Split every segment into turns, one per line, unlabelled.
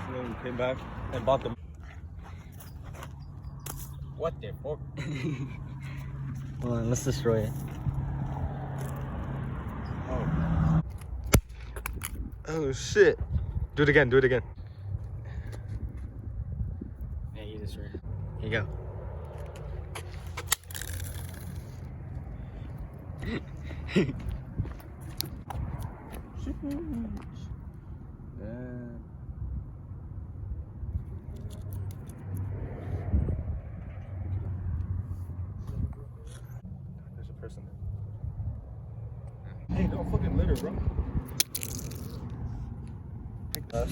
and then we came back and bought them. What the fuck?
Hold on, let's destroy it.
Oh.
Oh shit. Do it again, do it again.
Yeah, you destroy it. Here you go.
Damn. There's a person there. Hey, don't fucking litter, bro. Take us.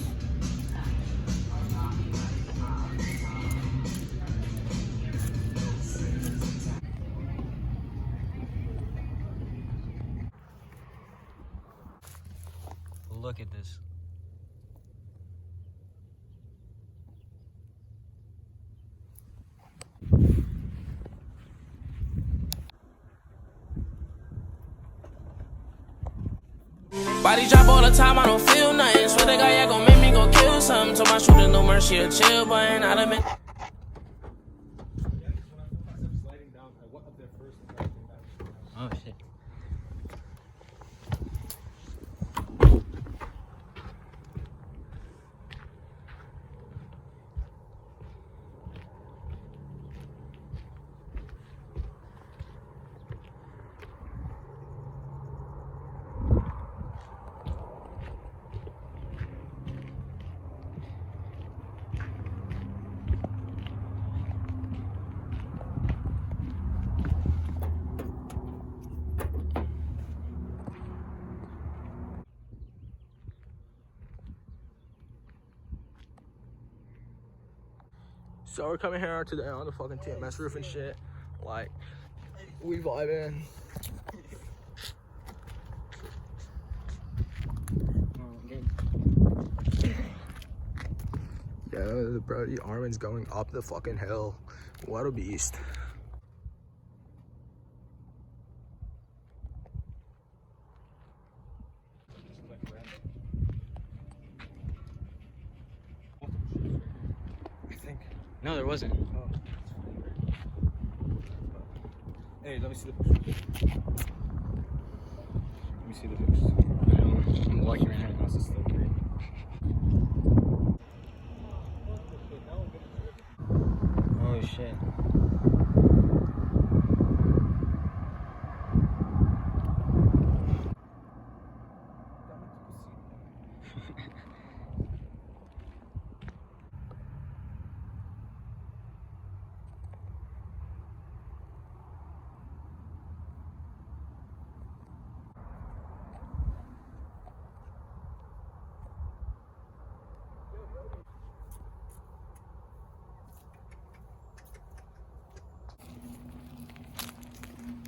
Look at this.
Body drop all the time, I don't feel nothing. Swear the guy, yeah, gon' make me go kill something. Told my shooter no mercy, a chill button. I done been.
Oh shit.
So we're coming here today on the fucking TMS roof and shit. Like, we vibing. Yeah, bro, Armin's going up the fucking hill. What a beast.
I think.
No, there wasn't.
Oh. Hey, let me see the books. Let me see the books.
I'm walking right now.
House is still green.
Oh shit.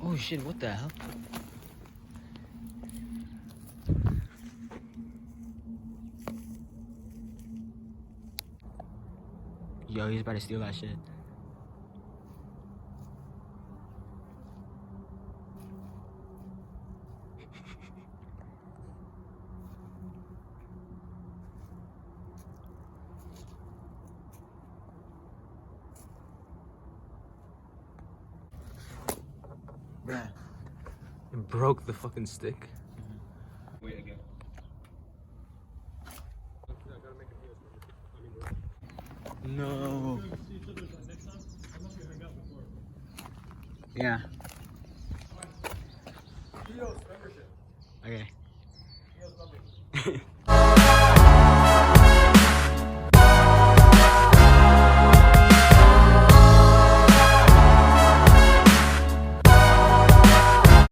Oh shit, what the hell? Yo, he's about to steal that shit.
Bruh. It broke the fucking stick.
Wait again.
No. Yeah. Okay.